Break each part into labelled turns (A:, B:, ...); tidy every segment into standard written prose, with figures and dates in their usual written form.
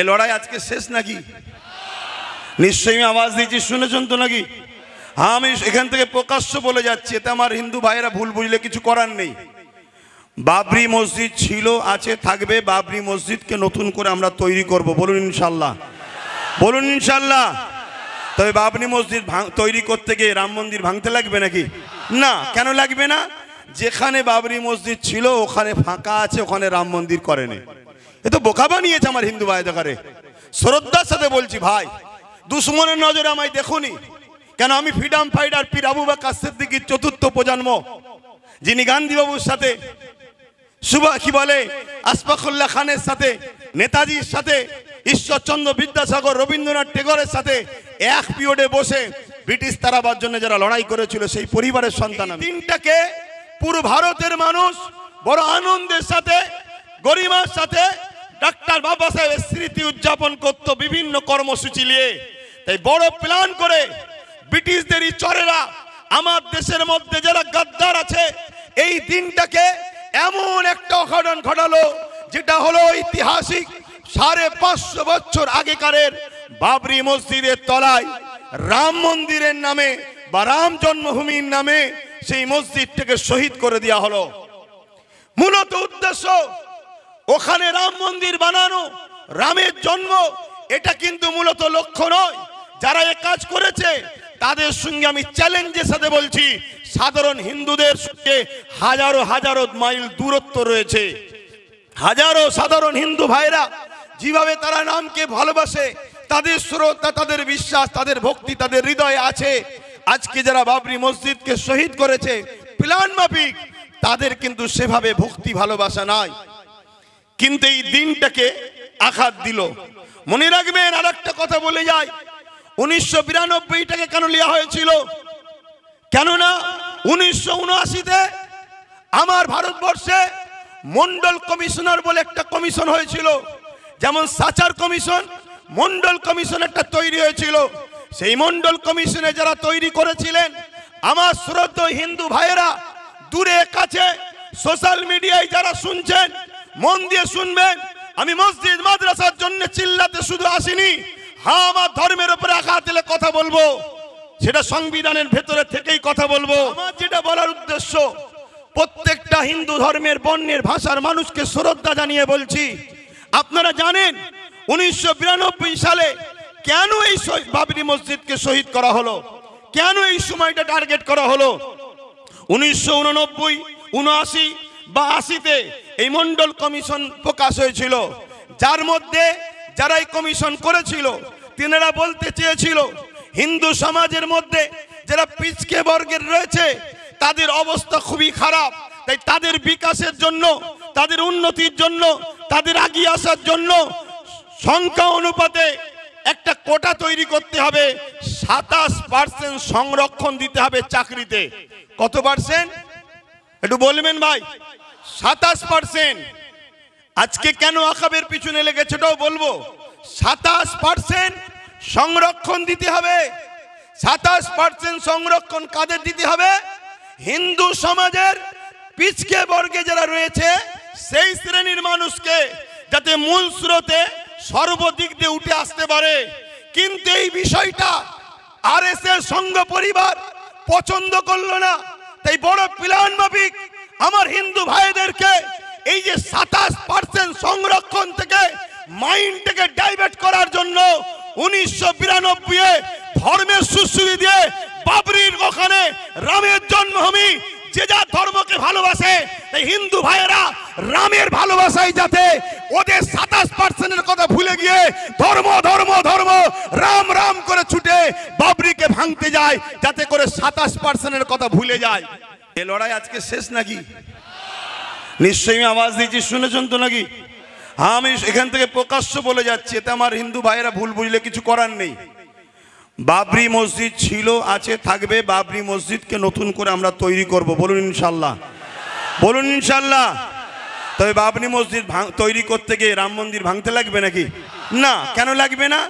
A: এ লড়াই আজকে শেষ নাকি? নিশ্চয়ই আওয়াজ দিয়েছি, শুনেছেন তো নাকি? হ্যাঁ, আমি এখান থেকে প্রকাশ্য বলে যাচ্ছি, এতে আমার হিন্দু ভাইয়েরা ভুল বুঝলে কিছু করার নেই। বাবরি মসজিদ ছিল, আছে, থাকবে। বাবরি মসজিদকে নতুন করে আমরা তৈরি করব, বলুন ইনশাল্লাহ, বলুন ইনশাল্লাহ। তবে বাবরি মসজিদ তৈরি করতে গিয়ে রাম মন্দির ভাঙতে লাগবে নাকি? না। কেন লাগবে না? যেখানে বাবরি মসজিদ ছিল ওখানে ফাঁকা আছে, ওখানে রাম মন্দির করেনি। এ তো বোকা বানিয়েছে আমার হিন্দু ভাই। দেখারে শ্রদ্ধার সাথে বলছি ভাই, দুশ্মনের নজরে আমায় দেখুনি কেন? আমি ফ্রিডম ফাইটার পীর আবু বকর সিদ্দিকীর চতুর্থ প্রজন্ম, যিনি গান্ধী বাবুর সাথে কি বলে আশফাকুল্লাহ খানের সাথে, নেতাজির সাথে, ঈশ্বরচন্দ্র বিদ্যাসাগর, রবীন্দ্রনাথ টেগরের সাথে এক পিরিয়ডে বসে ব্রিটিশ তাড়াবার জন্য যারা লড়াই করেছিল সেই পরিবারের সন্তান। দিনটাকে পুরো ভারতের মানুষ বড় আনন্দের সাথে, গরিমার সাথে ডাক্তার বাবা সাহেবের স্মৃতি উদযাপন করত বিভিন্ন কর্মসূচি নিয়ে। তাই বড় প্ল্যান করে ব্রিটিশদেরই চরেরা আমার দেশের মধ্যে যারা গাদ্দার আছে, এই দিনটাকে এমন একটা অঘটন ঘটালো যেটা হলো ঐতিহাসিক। 550 বছর আগেকারের বাবরি মসজিদের তলায় রাম মন্দিরের নামে বা রাম জন্মভূমির নামে সেই মসজিদটাকে শহীদ করে দেওয়া হলো। মূলত উদ্দেশ্য ওখানে রাম মন্দির বানানো, রামের জন্ম, এটা কিন্তু মূলত লক্ষ্য নয়। যারা এ কাজ করেছে তাদের সঙ্গে আমি চ্যালেঞ্জের সাথে বলছি, সাধারণ হিন্দুদের সঙ্গে হাজারো হাজারো মাইল দূরত্ব রয়েছে। হাজারো সাধারণ হিন্দু ভাইরা যেভাবে তারা নামকে ভালোবাসে, তাদের শ্রদ্ধা, তাদের বিশ্বাস, তাদের ভক্তি তাদের হৃদয়ে আছে। আজকে যারা বাবরি মসজিদকে শহীদ করেছে প্ল্যান মাফিক, তাদের কিন্তু সেভাবে ভক্তি ভালোবাসা নাই। কিন্তু এই দিনটাকে আঘাত দিল। মনে রাখবেন, আর একটা কথা বলে যায়, 1992টাকে কেন নেওয়া হয়েছিল? কেননা 1979-তে আমার ভারতবর্ষে মন্ডল কমিশনার বলে একটা কমিশন হয়েছিল। যেমন সাচার কমিশন, মন্ডল কমিশন একটা তৈরি হয়েছিল। সেই মন্ডল কমিশনে যারা তৈরি করেছিলেন, আমার শ্রদ্ধেয় হিন্দু ভাইয়েরা দূরে কাছে সোশ্যাল মিডিয়ায় যারা শুনছেন, মন দিয়ে শুনবেন। আমি মসজিদ মাদ্রাসার জন্য চিল্লাতে শুধু আসিনি। হ্যাঁ, আমার ধর্মের উপরে আঘাত দিলে কথা বলবো, সেটা সংবিধানের ভেতরে থেকেই কথা বলবো। আমার যেটা বলার উদ্দেশ্য, প্রত্যেকটা হিন্দু ধর্মের, বর্ণের, ভাষার মানুষকে শ্রদ্ধা জানিয়ে বলছি, আপনারা জানেন 1992 সালে কেন এই বাবরি মসজিদকে শহীদ করা হলো? কেন এই সময়টা টার্গেট করা হলো? 1989, 79 বা 80-তে এই মন্ডল কমিশন প্রকাশ হয়েছিল, যার মধ্যে যারা এই কমিশন করেছিল তিনারা বলতে চেয়েছিল হিন্দু সমাজের মধ্যে যারা পিছকে বর্গের রয়েছে তাদের অবস্থা খুবই খারাপ। তাই তাদের বিকাশের জন্য, তাদের উন্নতির জন্য, তাদের এগিয়ে আসার জন্য সংখ্যা অনুপাতে একটা কোটা তৈরি করতে হবে। 27% সংরক্ষণ দিতে হবে চাকরিতে। কত পার্সেন্ট একটু বলবেন ভাই? 27%। আজকে কেন আকাবের পিছনে লেগেছে ওটাও বলবো। 27% সংরক্ষণ দিতে হবে। 27% সংরক্ষণ কাদের দিতে হবে? হিন্দু সমাজের পিছকে বর্গে যারা রয়েছে সেই শ্রেণীর মানুষকে, যাতে মূল স্রোতে সর্বদিক দিয়ে উঠে আসতে পারে। কিন্তু এই বিষয়টা আরএসএস সংঘ পরিবার পছন্দ করলো না। তাই বড় প্ল্যান মাফিক আমার হিন্দু ভাইদেরকে এই যে 27% সংরক্ষণ থেকে মাইন্ডটাকে ডাইভার্ট করার জন্য 1992-এ ধর্মের সুশ্রুতি দিয়ে বাবরির ওখানে রামের জন্মভূমি, যে যা ধর্মকে ভালোবাসে, এই হিন্দু ভাইয়েরা রামের ভালোবাসায় যাতে ওদের 27%-এর কথা ভুলে গিয়ে ধর্ম ধর্ম ধর্ম রাম রাম করে ছুটে বাবরিকে ভাঙতে যায়, যাতে করে 27%-এর কথা ভুলে যায়। এ লড়াই আজকে শেষ নাকি? নিশ্চয়ই আওয়াজ দিয়েছি, শুনেছেন তো নাকি? হ্যাঁ, আমি এখান থেকে প্রকাশ্য বলে যাচ্ছি, এতে আমার হিন্দু ভাইয়েরা ভুল বুঝলে কিছু করার নেই। বাবরি মসজিদ ছিল, আছে, থাকবে। বাবরি মসজিদকে নতুন করে আমরা তৈরি করব, বলুন ইনশাল্লাহ, বলুন ইনশাল্লাহ। তবে বাবরি মসজিদ তৈরি করতে গিয়ে রাম মন্দির ভাঙতে লাগবে নাকি? না। কেন লাগবে না?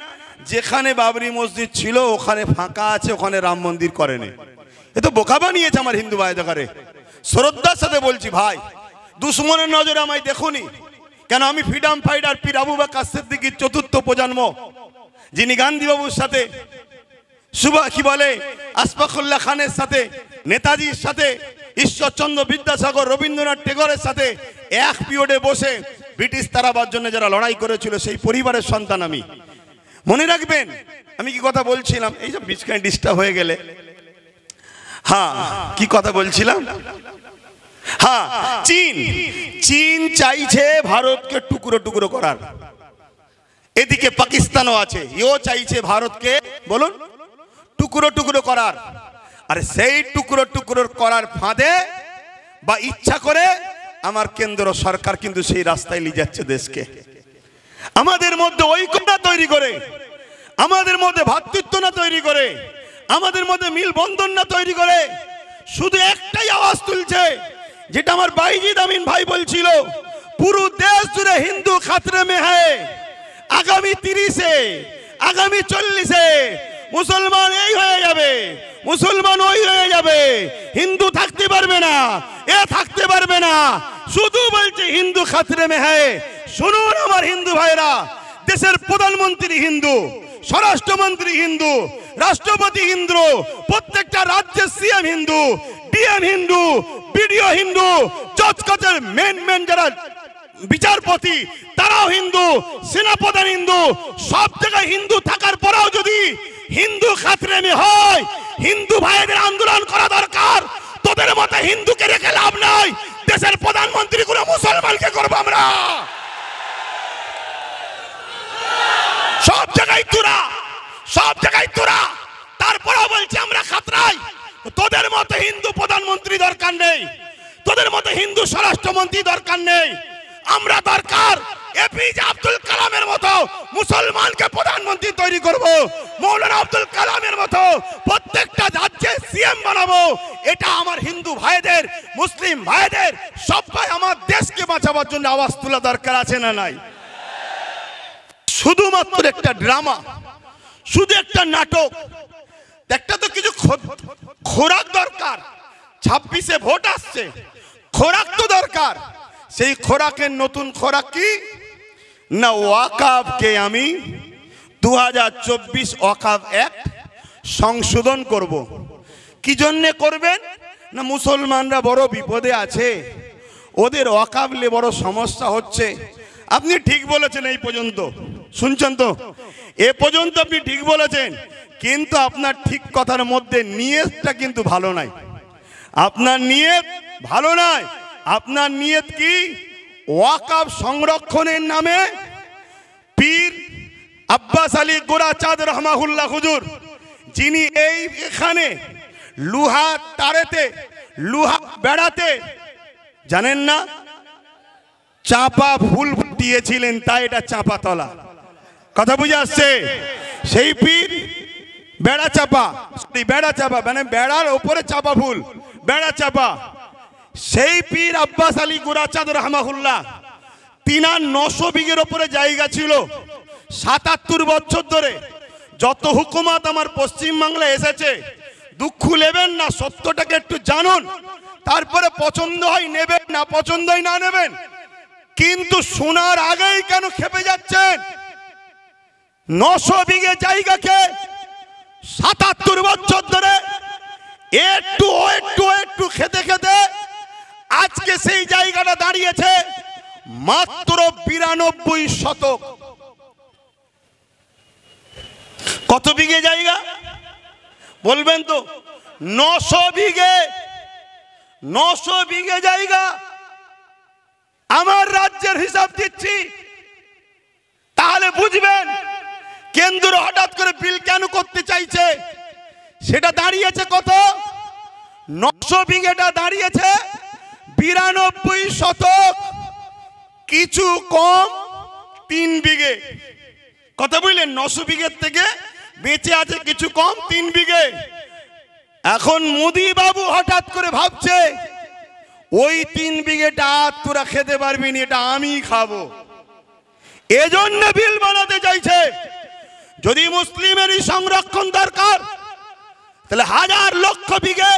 A: যেখানে বাবরি মসজিদ ছিল ওখানে ফাঁকা আছে, ওখানে রাম মন্দির করেনি। এ তো বোকা বানিয়েছে আমার হিন্দু ভাই। দেখারে শ্রদ্ধার সাথে বলছি ভাই, দুশ্মনের নজরে আমায় দেখুনি কেন আমি ফ্রিডম ফাইটার পীর আবু বকর সিদ্দিকীর চতুর্থ প্রজন্ম, যিনি গান্ধী বাবুর সাথে কি বলে আশফাকুল্লাহ খানের সাথে, নেতাজির সাথে, ঈশ্বরচন্দ্র বিদ্যাসাগর, রবীন্দ্রনাথ টেগরের সাথে এক পিরিয়ডে বসে ব্রিটিশ তাড়াবার জন্য যারা লড়াই করেছিল সেই পরিবারের সন্তান আমি। মনে রাখবেন আমি কি কথা বলছিলাম, এই যে বিছখানে ডিস্টার্ব হয়ে গেলে, হ্যাঁ কি কথা বলছিলাম, হ্যাঁ চীন চাইছে ভারতকে টুকরো টুকরো করার, এদিকে পাকিস্তানও আছে, এও চাইছে ভারতকে বলুন টুকরো টুকরো করার। আর সেই টুকরো টুকরো করার ফাঁদে বা ইচ্ছা করে আমার কেন্দ্র সরকার কিন্তু সেই রাস্তায় নিয়ে যাচ্ছে দেশকে। আমাদের মধ্যে ঐক্য না তৈরি করে, আমাদের মধ্যে ভ্রাতৃত্ব না তৈরি করে, আমাদের মধ্যে মিল বন্ধন না তৈরি করে, শুধু একটাই আওয়াজ তুলছে, যেটা আমার বাইজিদ আমিন ভাই বলছিল, পুরো দেশ জুড়ে হিন্দু খাতরে মে হ্যায়। আগামী 30-এ, আগামী 40-এ মুসলমান এই হয়ে যাবে, মুসলমান ওই হয়ে যাবে, হিন্দু থাকতে পারবে না, এ থাকতে পারবে না, শুধু বলছে হিন্দু খাতরে মে হ্যায়। শুনুন আমার হিন্দু ভাইরা, দেশের প্রধানমন্ত্রী হিন্দু, স্বরাষ্ট্রমন্ত্রী হিন্দু, রাষ্ট্রপতি হিন্দু, প্রত্যেকটা রাজ্যের CM Hindu, DM Hindu, BDO Hindu, জজ কোর্টের মেন যারা বিচারপতি তারাও হিন্দু, সেনাপ্রধান হিন্দু, সব জায়গায় হিন্দু থাকার পরেও যদি হিন্দু খাতরে মে হয়, হিন্দু ভাইদের আন্দোলন করা দরকার। তোদের মতো হিন্দুকে রেখে লাভ নাই, দেশের প্রধানমন্ত্রী গুলো মুসলমানকে করবো আমরা। সব জায়গায় তোরা, সব জায়গায় তোরা, তারপরেও বলছি আমরা খাতরাই। তোদের মতো হিন্দু প্রধানমন্ত্রী দরকার নেই, তোদের মতো হিন্দু স্বরাষ্ট্রমন্ত্রী দরকার নেই, আমরা দরকার এপিজে আব্দুল কালামের মতো মুসলমানকে প্রধানমন্ত্রী তৈরি করব, মৌলানা আব্দুল কালামের মতো প্রত্যেকটা রাজ্যে সিএম বানাবো। এটা আমার হিন্দু ভাইদের, মুসলিম ভাইদের, সবাই আমার দেশকে বাঁচাবার জন্য আওয়াজ তোলা দরকার আছে না নাই? শুধুমাত্র একটা ড্রামা, শুধু একটা নাটক, একটা তো কিছু খোরাক দরকার। 26-এ ভোট আসছে, খোরাক তো দরকার। সেই খোরাকের নতুন খোরাক কি না, ওয়াকাফকে আমি 2024 ওয়াকাফ অ্যাক্ট সংশোধন করব। কি জন্যে করবেন না, মুসলমানরা বড় বিপদে আছে, ওদের ওয়াকাফ নিয়ে বড় সমস্যা হচ্ছে। আপনি ঠিক বলেছেন, এই পর্যন্ত শুনছেন তো, এ পর্যন্ত আপনি ঠিক বলেছেন, কিন্তু আপনার ঠিক কথার মধ্যে নিয়তটা কিন্তু ভালো নাই। আপনার নিয়ত ভালো নাই। আপনার নিয়ত কি? ওয়াকাফ সংরক্ষণের নামে পীর আব্বাস আলী গোরাচাঁদ রহমাহুল্লাহ হুজুর, যিনি এখানে লুহা তারেতে, লুহা বেড়াতে জানেন না, চাপা ফুল দিয়েছিলেন, তাই এটা চাপা তলা। কথা বুঝে আসছে? সেই পীর বেড়া চাপা, বেড়া চাপা মানে বেড়ার ওপরে চাপা ফুল, বেড়া চাপা। সেই পীর আব্বাস আলী গোরাচাঁদ রহমাহুল্লাহ, তিনার 900 বিঘের ওপরে জায়গা ছিল। 77 বছর ধরে যত হুকুমত আমার পশ্চিম বাংলায় এসেছে, দুঃখ নেবেন না, সত্যটাকে একটু জানুন, তারপরে পছন্দ হয় নেবেন, না পছন্দ হয় না নেবেন। কিন্তু শোনার আগেই কেন খেপে যাচ্ছেন? 900 বিঘে জায়গাকে 77 বছর ধরে একটু একটু একটু খেতে খেতে আজকে সেই জায়গাটা দাঁড়িয়েছে মাত্র 92 শতক। কত বিঘে জায়গা বলবেন তো? 900 বিঘে, 900 বিঘে জায়গা। আমার রাজ্যের হিসাব দিচ্ছি, তাহলে বুঝবেন কেন্দ্র হঠাৎ করে বিল কেন করতে চাইছে। সেটা দাঁড়িয়েছে কত? 900 বিঘেটা দাঁড়িয়েছে 92 শতক, কিছু কম 3 বিঘে। কথা বুঝলেন? 900 বিঘের থেকে বেঁচে আছে কিছু কম 3 বিঘে। এখন মোদি বাবু হঠাৎ করে ভাবছে ওই 3 বিঘেটা তোরা খেতে পারবি না, এটা আমি খাবো, এজন্য বিল বানাতে চাইছে। যদি মুসলিমেরই সংরক্ষণ দরকার, তাহলে হাজার লক্ষ বিঘে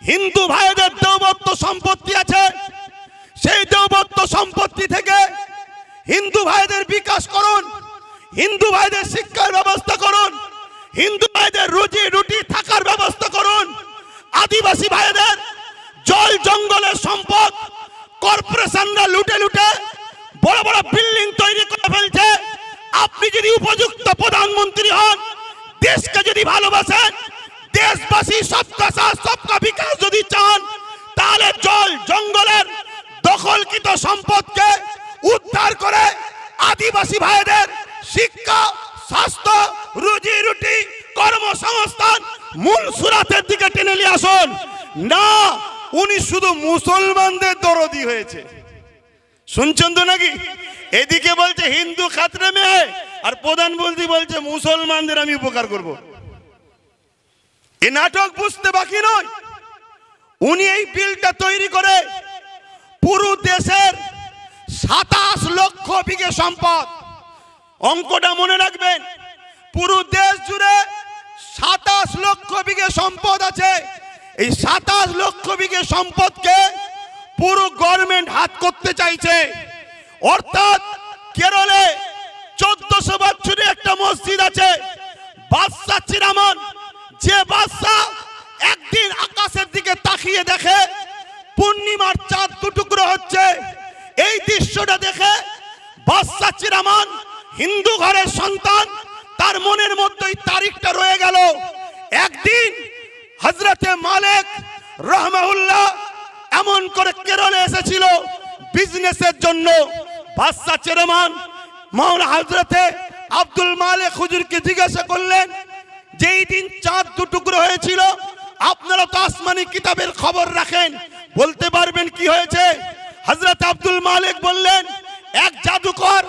A: হিন্দু ভাইদের দেবত্ব সম্পত্তি আছে, সেই দেবত্ব সম্পত্তি থেকে হিন্দু ভাইদের বিকাশ করুন, হিন্দু ভাইদের শিক্ষার ব্যবস্থা করুন, হিন্দু ভাইদের রুজি রুটি থাকার ব্যবস্থা করুন। আদিবাসী ভাইদের জল জঙ্গলের সম্পদ কর্পোরেশনরা লুটে লুটে বড় বড় বিল্ডিং তৈরি করে ফেলছে। আপনি যদি উপযুক্ত প্রধানমন্ত্রী হন, দেশকে যদি ভালোবাসেন, দেশবাসী সবকা সাথ সবকা বিকাশ যদি চান, তাহলে জল জঙ্গলের দখলকৃত সম্পদকে উদ্ধার করে আদিবাসী ভাইদের শিক্ষা, স্বাস্থ্য, রুজি রুটি, কর্মসংস্থান মূল সুরাতের দিকে টেনে নিয়ে আসুন। না, উনি শুধু মুসলমানদের দরদি হয়েছে। শুনছেন তো নাকি? এদিকে বলছে হিন্দু খাতরে মে, আর প্রধানমন্ত্রী বলছে মুসলমানদের আমি উপকার করব। এ নাটক বুঝতে বাকি নয়। উনি এই বিলটা তৈরি করে পুরো দেশের 27 লক্ষ বিঘে সম্পদ, অঙ্কটা মনে রাখবেন, পুরো দেশ জুড়ে 27 লক্ষ বিঘে সম্পদ আছে। এই 27 লক্ষ বিঘে সম্পদকে পুরো গভর্নমেন্ট হাত করতে চাইছে। অর্থাৎ কেরলে 1400 বছরের একটা মসজিদ আছে, বাদশা চিরামান, যে বাদশা একদিন আকাশের দিকে তাকিয়ে দেখে পূর্ণিমার চাঁদ দুটুকরো হচ্ছে। এই দৃশ্যটা দেখে বাদশা চিরামান, হিন্দু ঘরের সন্তান, তার মনের মধ্যে তারিখটা রয়ে গেল। একদিন হযরতে মালিক রাহমাহুল্লাহ এমন করে কেরলে এসেছিল বিজনেসের জন্য। বাদশা চিরামান মাওলানা হযরতে আব্দুল মালিক হুজুরকে জিজ্ঞাসা করলেন যে এই দিন চাঁদ দুটুকরো হয়েছিল, আপনারা তো আসমানি কিতাবের খবর রাখেন, বলতে পারবেন কি হয়েছে? হযরত আব্দুল মালিক বললেন, এক জাদুকর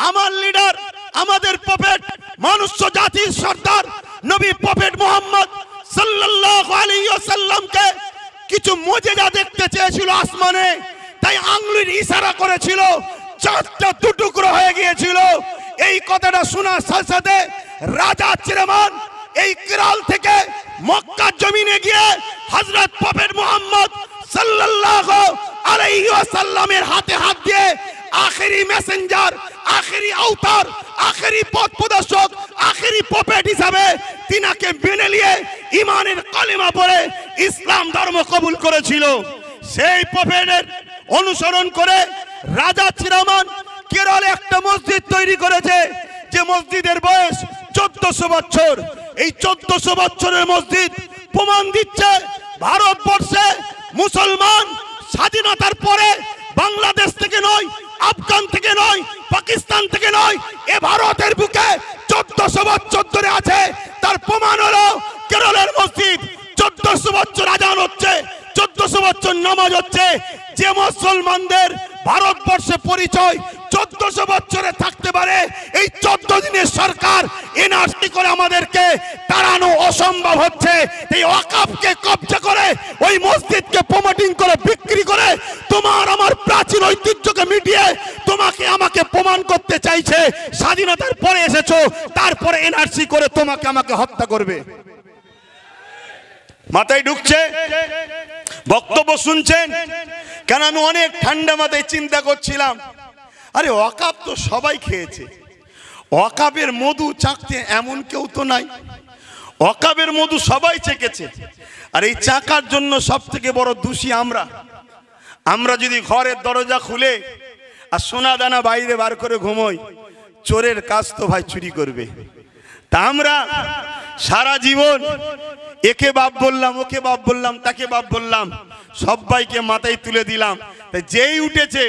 A: আমার লিডার, আমাদের প্রফেট, মনুষ্য জাতির সর্দার নবী প্রফেট মুহাম্মদ সাল্লাল্লাহু আলাইহি ওয়াসাল্লামকে কিছু মুজিজা দেখতে চেয়েছিল আসমানে, তাই আঙ্গুলের ইশারা করেছিল, চাঁদটা দুটুকরো হয়ে গিয়েছিল। এই কথাটা শোনার সাথে সাথে রাজা চিরামান এই কেরল থেকে মক্কার জমিনে গিয়ে হযরত প্রফেট মুহাম্মদ সাল্লাল্লাহু আলাইহি ওয়াসাল্লামের হাতে হাত দিয়ে আখেরি মেসেঞ্জার, আখেরি আওতার, আখেরি পথ প্রদর্শক, আখেরি প্রফেট হিসাবে তিনাকে মেনে নিয়ে ঈমানের কালিমা পড়ে ইসলাম ধর্ম কবুল করেছিল। সেই প্রফেটের অনুসরণ করে রাজা চিরামান কেরলে একটা মসজিদ তৈরি করেছে, যে মসজিদের বয়স 1400 বছর। এই 1400 বছরের মসজিদ প্রমাণ দিচ্ছে ভারতবর্ষে মুসলমান স্বাধীনতার পরে বাংলাদেশ থেকে নয়, আফগান থেকে নয়, পাকিস্তান থেকে নয়, এ ভারতের বুকে 1400 বছর ধরে আছে। তার প্রমাণ হলো কেরলের মসজিদ। 1400 বছর আজান হচ্ছে, 1400 বছর নামাজ হচ্ছে। যে মুসলমানদের ভারতবর্ষে পরিচয় 1400 বছরে থাকতে পারে, এই 14 দিনের সরকার এনআরসি করে আমাদেরকে তাড়ানো অসম্ভব হচ্ছে। এই ওয়াকফকে কবজা করে ওই মসজিদকে প্রমোটিং করে বিক্রি করে তোমার আমার প্রাচীন ঐতিহ্যকে মিটিয়ে তোমাকে আমাকে প্রমাণ করতে চাইছে স্বাধীনতার পরে এসেছো, তারপরে এনআরসি করে তোমাকে আমাকে হত্যা করবে। মাথায় ঢুকছে? বক্তব্য শুনছেন? কেন আমি অনেক ঠান্ডা মাথায় চিন্তা করছিলাম, আরে ওয়াকফ তো সবাই খেয়েছে, ওয়াকফের মধু চাকতে এমন কেউ তো নাই। ওয়াকফের মধু সবাই চেকেছে, আর এই চাকার জন্য সব থেকে বড় দোষী আমরা। আমরা যদি ঘরের দরজা খুলে আর সোনা দানা বাইরে বার করে ঘুমোই, চোরের কাজ তো ভাই চুরি করবে। তা আমরা সারা জীবন একে বাপ বললাম, ওকে বাপ বললাম, তাকে বাপ বললাম, সবাইকে মাথায় তুলে দিলাম। যেই উঠেছে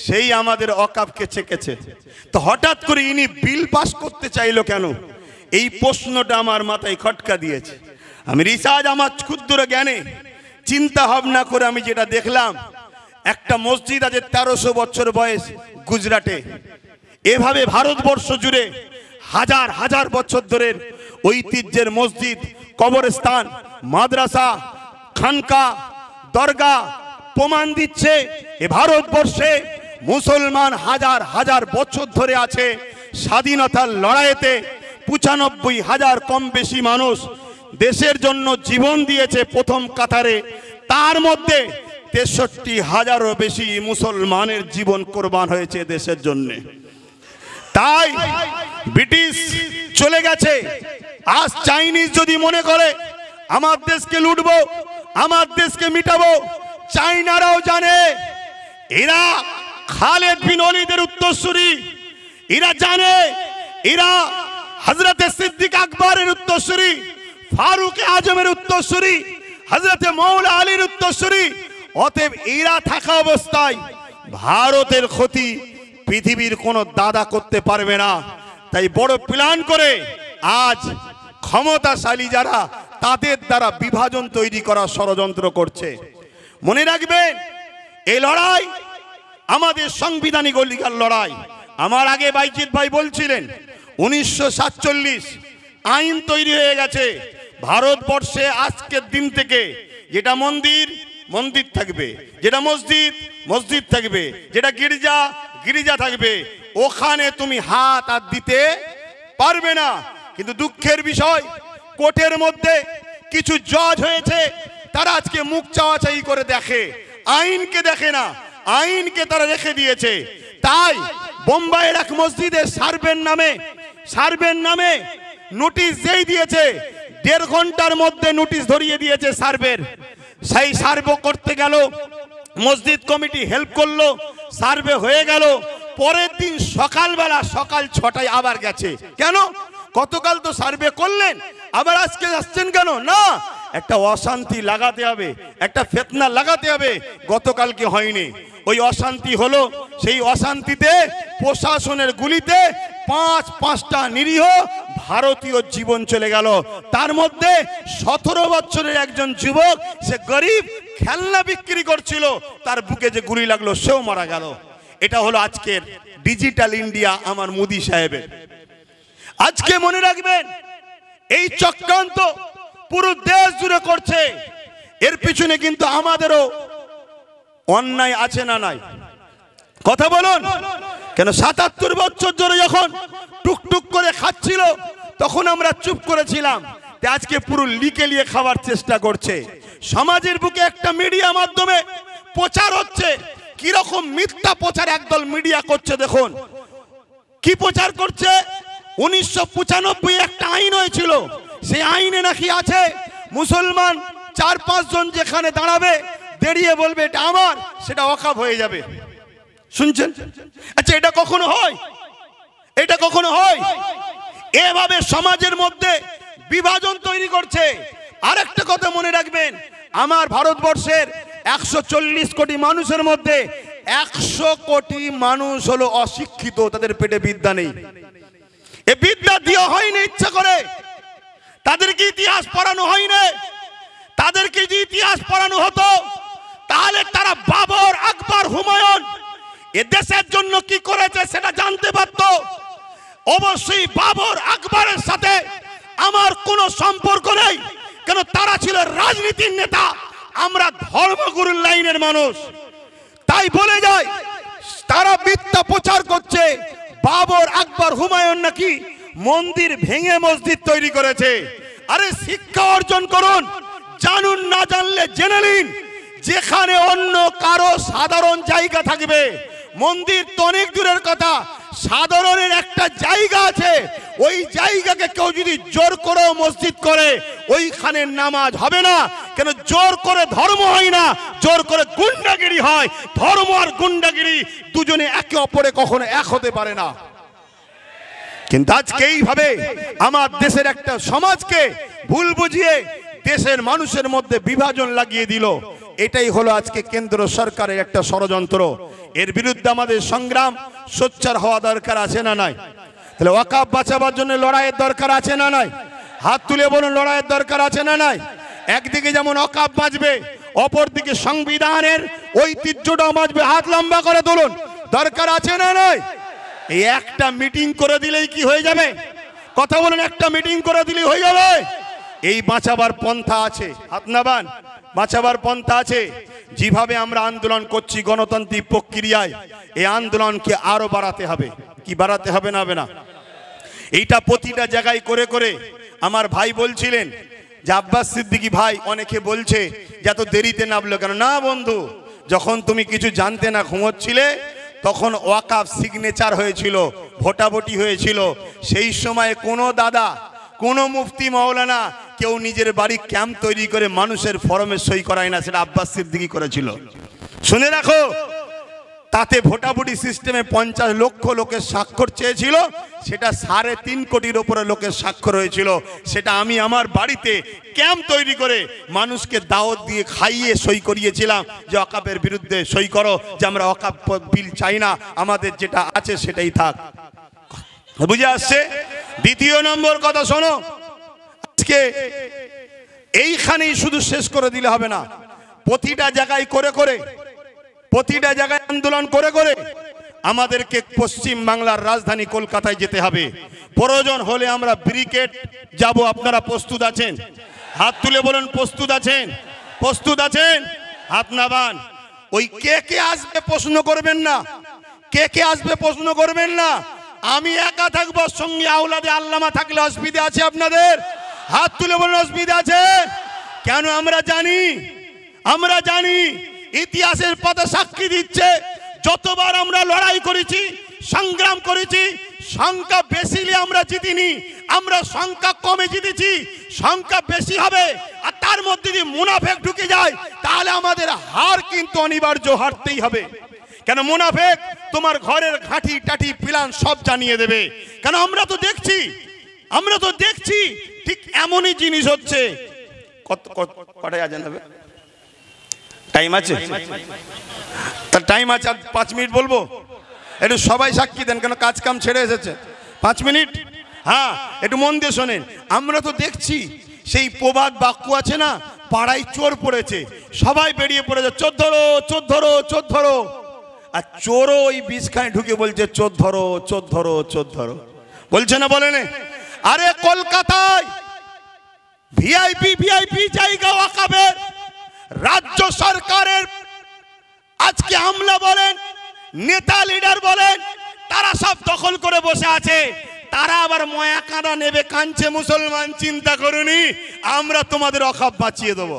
A: সেই আমাদের ওয়াকফকে চেকেছে। তো হঠাৎ করে ইনি বিল পাস করতে চাইলো কেন? এই প্রশ্নটা আমার মাথায় খটকা দিয়েছে। আমি রিসার্চ, আমার ক্ষুদ্র জ্ঞানে চিন্তা ভাবনা করে আমি যেটা দেখলাম, একটা মসজিদ আছে 1300 বছর বয়স গুজরাটে। এভাবে ভারতবর্ষ জুড়ে হাজার হাজার বছর ধরে ঐতিহ্যের মসজিদ, কবরস্থান, মাদ্রাসা, খানকা, দরগা প্রমাণ দিচ্ছে এ ভারতবর্ষে মুসলমান হাজার হাজার বছর ধরে আছে। স্বাধীনতার লড়াইতে 95,000 কম বেশি মানুষ দেশের জন্য জীবন দিয়েছে প্রথম কাতারে। তার মধ্যে 63,000-এরও বেশি মুসলমানের জীবন কোরবান হয়েছে দেশের জন্য। তাই ব্রিটিশ চলে গেছে, আজ চাইনিজ যদি মনে করে আমার দেশকে লুটবো, আমার দেশকে মিটাবো, চাইনারাও জানে এরা খালেদ বিন ওলীদের উত্তরসূরি, এরা জানে এরা হযরতে সিদ্দিক আকবরের উত্তরসূরি, ফারুক আজমের উত্তরসূরি, হযরতে মৌলা আলীর উত্তরসূরি। অতএব এরা থাকা অবস্থায় ভারতের ক্ষতি পৃথিবীর কোনো দাদা করতে পারবে না। তাই বড় প্ল্যান করে আজ ক্ষমতাশালী যারা তাদের দ্বারা বিভাজন তৈরি করার ষড়যন্ত্র করছে। মনে রাখবেন এই লড়াই আমাদের সাংবিধানিক অধিকার লড়াই। আমার আগে বাইজিৎ ভাই বলছিলেন 1947 আইন তৈরি হয়ে গেছে ভারতবর্ষে। আজকের দিন থেকে যেটা মন্দির মন্দির থাকবে, যেটা মসজিদ মসজিদ থাকবে, যেটা গির্জা গির্জা থাকবে, ওখানে তুমি হাত আর দিতে পারবে না। কিন্তু দুঃখের বিষয় কোর্টের মধ্যে কিছু জজ হয়েছে, তারা আজকে মুখ চাওয়াচাই করে দেখে, আইনকে দেখে না, আইনকে তারা রেখে দিয়েছে। তাই বোম্বাইয়ের এক মসজিদে সার্ভের নামে নোটিশ যেই দিয়েছে, 1.5 ঘন্টার মধ্যে নোটিশ ধরিয়ে দিয়েছে সার্ভের। সেই সার্ভে করতে গেল, মসজিদ কমিটি হেল্প করলো, সার্ভে হয়ে গেল। পরের দিন সকালবেলা সকাল 6টায় আবার গেছে। কেন? গতকাল তো সার্ভে করলেন, আবার আজকে আসছেন কেন? না, একটা অশান্তি লাগাতে হবে, একটা ফিতনা লাগাতে হবে। গতকালকে হয়নি, ওই অশান্তি হলো। সেই অশান্তিতে প্রশাসনের গুলিতে 5টা নিরীহ ভারতীয় জীবন চলে গেল। তার মধ্যে 17 বছরের একজন যুবক, সে গরিব, খেলনা বিক্রি করছিল, তার বুকে যে গুলি লাগলো সেও মারা গেল। এটা হলো আজকের ডিজিটাল ইন্ডিয়া আমার মোদি সাহেবের। আজকে মনে রাখবেন এই চক্রান্ত পুরো দেশ জুড়ে করছে, এর পিছনে কিন্তু আমাদেরও অন্যায় আছে না নাই? কথা বলুন। কেন 77 বছর ধরে যখন টুকটুক করে খাচ্ছিল তখন আমরা চুপ করেছিলাম, আজকে পুরো লিকে লিয়ে খাওয়ার চেষ্টা করছে। সমাজের বুকে একটা মিডিয়া মাধ্যমে প্রচার হচ্ছে, কিরকম মিথ্যা প্রচার একদল মিডিয়া করছে। দেখুন কি প্রচার করছে। 1995 একটা আইন হয়েছিল, সেই আইনে নাকি আছে মুসলমান 4-5 জন যেখানে দাঁড়াবে, দাঁড়িয়ে বলবে এটা আমার, সেটা ওয়াকফ হয়ে যাবে। শুনছেন? আচ্ছা, এটা কখনো হয়? এটা কখনো হয়? এভাবে সমাজের মধ্যে বিভাজন তৈরি করছে। আরেকটা কথা মনে রাখবেন, আমার ভারতবর্ষের 140 কোটি মানুষের মধ্যে 100 কোটি মানুষ হলো অশিক্ষিত, তাদের পেটে বিদ্যা নেই। এ বিদ্যা দেওয়া হয়নি ইচ্ছা করে, তাদেরকে ইতিহাস পড়ানো হয়নি। তাদেরকে যদি ইতিহাস পড়ানো হতো তাহলে তারা বাবর, আকবর, হুমায়ুন এ দেশের জন্য কি করেছে সেটা জানতে পারত। অবশ্যই বাবর, আকবরের সাথে আমার কোনো সম্পর্ক নেই, কেন তারা ছিল রাজনীতির নেতা, আমরা ধর্মগুরুর লাইনের মানুষ। তাই বলে যায় তারা মিথ্যা প্রচার করছে। বাবর, আকবর, হুমায়ুন নাকি মন্দির ভেঙে মসজিদ তৈরি করেছে। আরে শিক্ষা অর্জন করুন, জানুন, না জানলে জেনে নিন। যেখানে অন্য কারো সাধারণ জায়গা থাকবে, মন্দির তো অনেক দূরের কথা, সাধারণের একটা জায়গা আছে, ওই জায়গাকে কেউ যদি জোর করে মসজিদ করে, ওইখানে নামাজ হবে না। কেন? জোর করে ধর্ম হয় না, জোর করে গুন্ডাগিরি হয়। ধর্ম আর গুন্ডাগিরি দুজনে একে অপরে কখনো এক হতে পারে না। কিন্তু আজকে এইভাবে আমার দেশের একটা সমাজকে ভুল বুঝিয়ে দেশের মানুষের মধ্যে বিভাজন লাগিয়ে দিল। এটাই হলো আজকে কেন্দ্র সরকারের একটা ষড়যন্ত্র। এর বিরুদ্ধে আমাদের সংগ্রাম সোচ্চার হওয়া দরকার আছে না নাই? তাহলে ওয়াকফ বাঁচাবার জন্য লড়াইয়ের দরকার আছে না নাই? হাত তুলে বলুন, লড়াইয়ের দরকার আছে না নাই? একদিকে যেমন ওয়াকফ বাঁচবে, অপরদিকে সংবিধানের ঐতিহ্যটাও বাঁচবে। হাত লম্বা করে তুলুন, দরকার আছে না নাই? এই একটা মিটিং করে দিলেই কি হয়ে যাবে? কথা বলুন, একটা মিটিং করে দিলেই হয়ে যাবে? এই বাঁচাবার পন্থা আছে, হাত নামান, বাঁচাবার পন্থা আছে। যেভাবে আমরা আন্দোলন করছি গণতান্ত্রিক প্রক্রিয়ায়, এই আন্দোলনকে আরো বাড়াতে হবে। কি বাড়াতে হবে না হবে না? এইটা প্রতিটা জায়গায় করে করে আমার ভাই বলছিলেন যে আব্বাস সিদ্দিকী ভাই, অনেকে বলছে যে এত দেরিতে নামলো কেন? না বন্ধু, যখন তুমি কিছু জানতে না ঘুমোচ্ছিলে তখন ওয়াকাফ সিগনেচার হয়েছিল, ভোটাভুটি হয়েছিল। সেই সময় কোনো দাদা, কোনো মুফতি মাওলানা কেউ নিজের বাড়ি ক্যাম্প তৈরি করে মানুষের ফরমে সই করায় না, সেটা আব্বাস সিদ্দিকী করেছিল। শুনে রাখো, তাতে ভোটাভুটি সিস্টেমে 50 লক্ষ লোকের স্বাক্ষর চেয়েছিল, সেটা 3.5 কোটির উপরে লোকের স্বাক্ষর হয়েছিল। সেটা আমি আমার বাড়িতে ক্যাম্প তৈরি করে মানুষকে দাওয়াত দিয়ে খাইয়ে সই করিয়েছিলাম যে ওয়াকাফের বিরুদ্ধে সই করো, যে আমরা ওয়াকাফ বিল চাই না, আমাদের যেটা আছে সেটাই থাক। বুঝে আসছে? দ্বিতীয় নম্বর কথা শোনো, আজকে এইখানেই শুধু শেষ করে দিলে হবে না, প্রতিটা জায়গায় করে করে, প্রতিটা জায়গায় আন্দোলন করে করে আমাদেরকে পশ্চিম বাংলার রাজধানী কলকাতায় যেতে হবে। প্রয়োজন হলে আমরা ব্রিগেড যাব। আপনারা প্রস্তুত আছেন? হাত তুলে বলেন প্রস্তুত আছেন? প্রস্তুত আছেন? হাত নামান। ওই কে কে আসবে প্রশ্ন করবেন না, কে কে আসবে প্রশ্ন করবেন না। আমি একা থাকবো, সঙ্গে আওলাদে আল্লামা থাকলে অসুবিধা আছে আপনাদের? হাত তুলে বলেন অসুবিধা আছে? কেন? আমরা জানি ইতিহাসের পাতা সাক্ষী দিচ্ছে, যতবার আমরা লড়াই করেছি, সংগ্রাম করেছি, সংখ্যা বেশি হলে আমরা জিতিনি, আমরা সংখ্যা কমে জিতেছি। সংখ্যা বেশি হবে আর তার মধ্যে যদি মুনাফেক ঢুকে যায় তাহলে আমাদের হার কিন্তু অনিবার্য, হারতেই হবে। কেন? মুনাফেক তোমার ঘরের ঘাঁটি টাটি প্ল্যান সব জানিয়ে দেবে। কেন? আমরা তো দেখছি ঠিক এমনই জিনিস হচ্ছে। কটায় আজান হবে? টাইম আছে? তার টাইম আছে, 5 মিনিট বলবো। একটু সবাই সাক্ষী দেন, কেন কাজ কাম ছেড়ে এসেছে। 5 মিনিট, হ্যাঁ, একটু মন দিয়ে শোনেন। আমরা তো দেখছি সেই প্রবাদ বাক্য আছে না, পাড়ায় চোর পড়েছে, সবাই বেরিয়ে পড়েছে, চোর ধরো, চোর ধরো, চোর ধরো। আর চোরও ওই বিছখানে ঢুকে বলছে চোর ধরো, চোর ধরো, চোর ধরো। বলছে না? বলেন? আরে কলকাতায় ভিআইপি জায়গা ওয়াকাফের, রাজ্য সরকারের আজকে আমলা বলেন, নেতা লিডার বলেন, তারা সব দখল করে বসে আছে। তারা আবার ময়া কাঁদা নেবে, কাঁদছে মুসলমান, চিন্তা করুনি, আমরা তোমাদের ওয়াকাফ বাঁচিয়ে দেবো।